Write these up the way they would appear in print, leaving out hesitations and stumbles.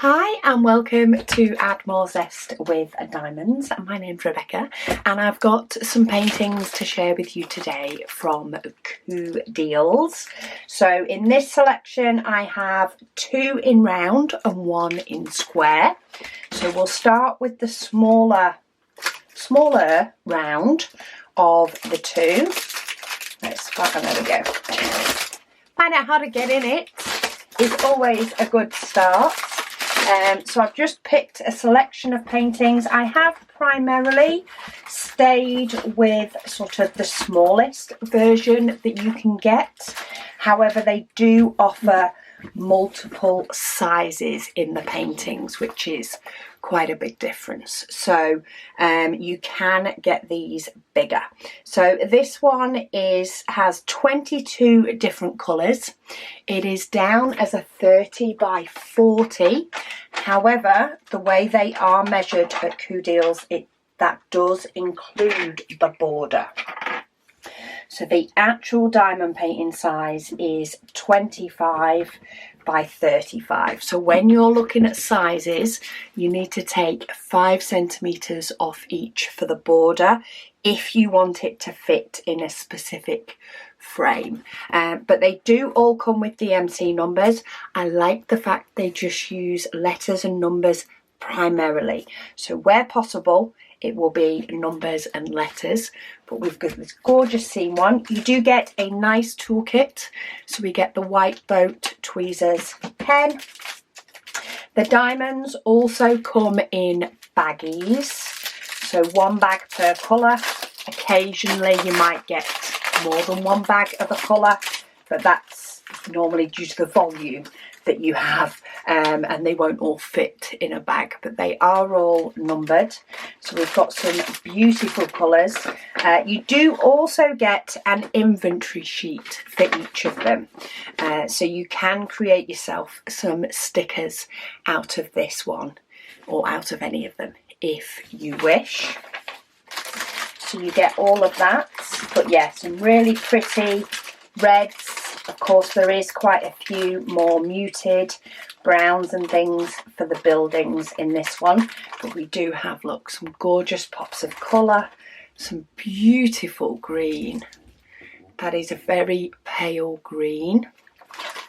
Hi and welcome to Add More Zest with Diamonds. My name's Rebecca and I've got some paintings to share with you today from CooDeals. So in this selection I have 2 in round and 1 in square. So we'll start with the smaller round of the 2. Let's start, and there we go. Find out how to get in it is always a good start. So I've just picked a selection of paintings. I have primarily stayed with sort of the smallest version that you can get. However, they do offer multiple sizes in the paintings, which is quite a big difference. So you can get these bigger. So this one has 22 different colours. It is down as a 30 by 40. However, the way they are measured at CooDeals, that does include the border. So the actual diamond painting size is 25 by 35. So when you're looking at sizes, you need to take 5 centimetres off each for the border if you want it to fit in a specific frame. But they do all come with DMC numbers. I like the fact they just use letters and numbers primarily. So where possible, it will be numbers and letters, but we've got this gorgeous seam one. You do get a nice toolkit. So we get the white boat tweezers pen. The diamonds also come in baggies. So 1 bag per colour. Occasionally you might get more than 1 bag of a colour, but that's normally due to the volume that you have, and they won't all fit in a bag, but they are all numbered. So we've got some beautiful colours. You do also get an inventory sheet for each of them, so you can create yourself some stickers out of this one or out of any of them if you wish. So you get all of that, but yeah, some really pretty reds. Of course, there is quite a few more muted browns and things for the buildings in this one, but we do have, look, some gorgeous pops of colour, some beautiful green. That is a very pale green,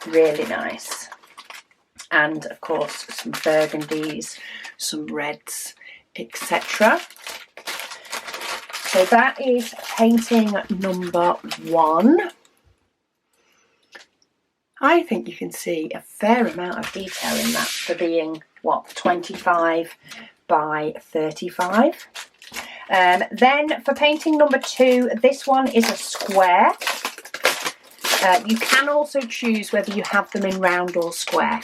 really nice. And of course, some burgundies, some reds, etc. So that is painting number 1. I think you can see a fair amount of detail in that for being, what, 25 by 35. Then for painting number 2, this one is a square. You can also choose whether you have them in round or square.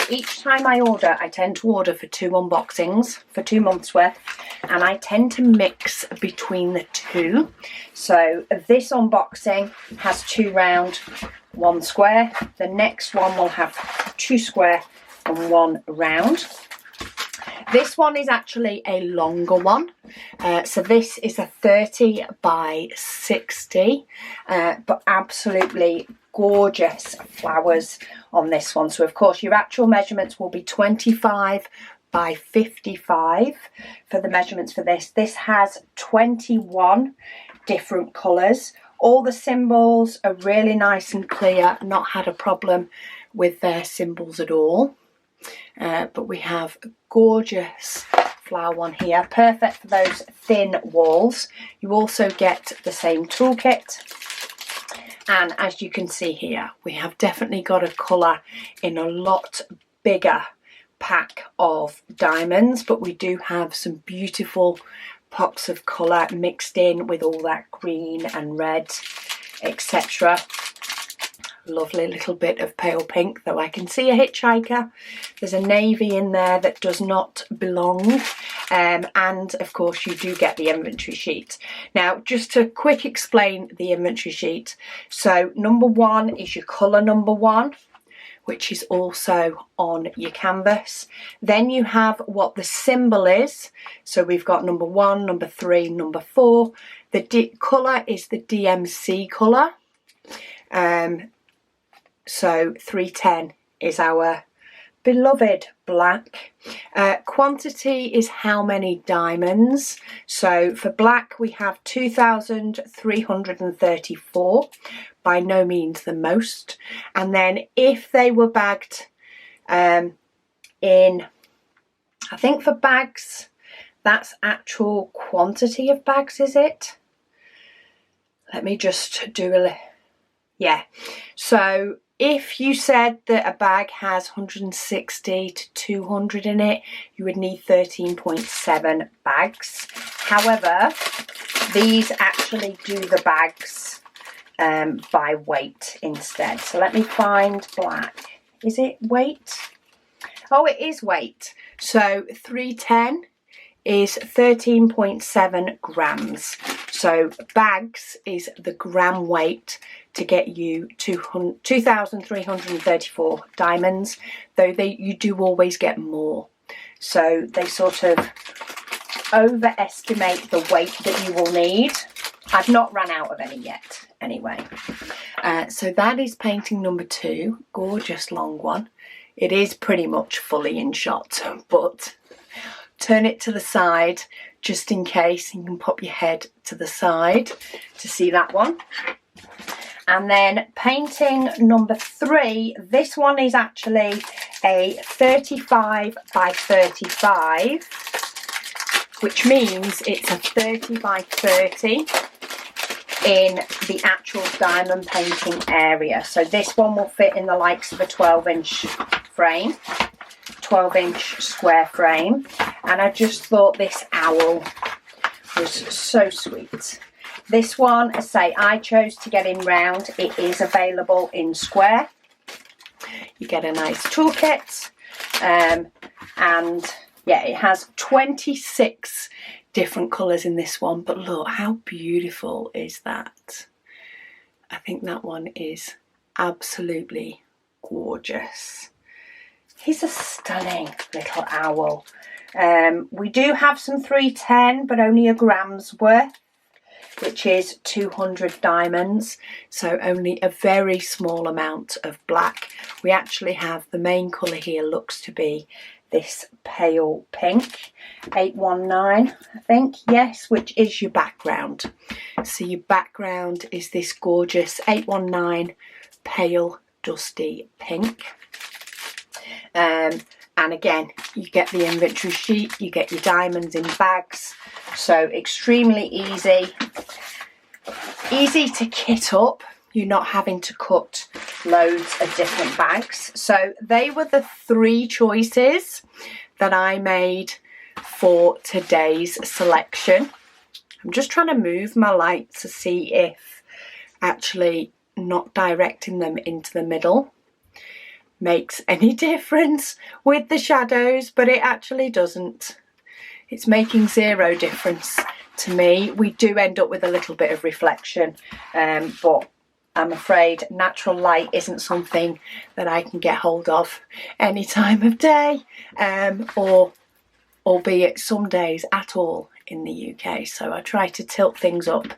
Each time I order, I tend to order for 2 unboxings, for 2 months worth, and I tend to mix between the 2. So this unboxing has 2 round, 1 square. The next one will have 2 square and 1 round. This one is actually a longer one. So this is a 30 by 60, but absolutely gorgeous flowers on this one. So of course your actual measurements will be 25 by 55 for the measurements for this. This has 21 different colours. All the symbols are really nice and clear, not had a problem with their symbols at all. But we have a gorgeous flower one here, perfect for those thin walls. You also get the same toolkit. And as you can see here, we have definitely got a colour in a lot bigger pack of diamonds, but we do have some beautiful pops of colour mixed in with all that green and red, etc. Lovely little bit of pale pink, though I can see a hitchhiker. There's a navy in there that does not belong, and of course you do get the inventory sheet. Now just to quick explain the inventory sheet. So number 1 is your colour number 1, which is also on your canvas. Then you have what the symbol is. So we've got number 1, number 3, number 4. The colour is the DMC colour. So 310 is our beloved black. Quantity is how many diamonds. So for black we have 2,334, by no means the most. And then if they were bagged in, I think for bags, that's actual quantity of bags, is it? Let me just do a, yeah. So if you said that a bag has 160 to 200 in it, you would need 13.7 bags. However, these actually do the bags by weight instead. So let me find black. Is it weight? Oh, it is weight. So 310 is 13.7 grams. So bags is the gram weight to get you 2,334 diamonds, though you do always get more. So they sort of overestimate the weight that you will need. I've not run out of any yet, anyway. So that is painting number 2, gorgeous long one. It is pretty much fully in shot, but turn it to the side just in case. You can pop your head to the side to see that one. And then painting number 3, this one is actually a 35 by 35, which means it's a 30 by 30 in the actual diamond painting area. So this one will fit in the likes of a 12-inch frame, 12-inch square frame. And I just thought this owl was so sweet. This one, as I say, I chose to get in round. It is available in square. You get a nice toolkit, and yeah, it has 26 different colours in this one, but look how beautiful is that. I think that one is absolutely gorgeous. He's a stunning little owl. We do have some 310, but only a gram's worth, which is 200 diamonds, so only a very small amount of black. We actually have the main colour here, looks to be this pale pink, 819 I think, yes, which is your background. So your background is this gorgeous 819 pale dusty pink. And again, you get the inventory sheet, you get your diamonds in bags, so extremely easy to kit up. You're not having to cut loads of different bags. So they were the 3 choices that I made for today's selection. I'm just trying to move my light to see if actually not directing them into the middle makes any difference with the shadows, but it actually doesn't. It's making 0 difference to me. We do end up with a little bit of reflection, but I'm afraid natural light isn't something that I can get hold of any time of day, or albeit some days at all in the UK, so I try to tilt things up.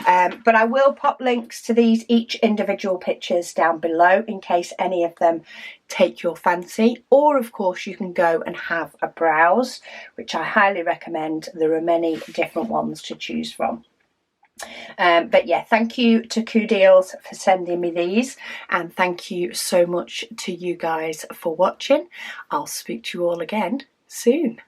But I will pop links to each individual pictures down below in case any of them take your fancy, or of course you can go and have a browse, which I highly recommend. There are many different ones to choose from. But yeah, thank you to CooDeals for sending me these, and thank you so much to you guys for watching. I'll speak to you all again soon.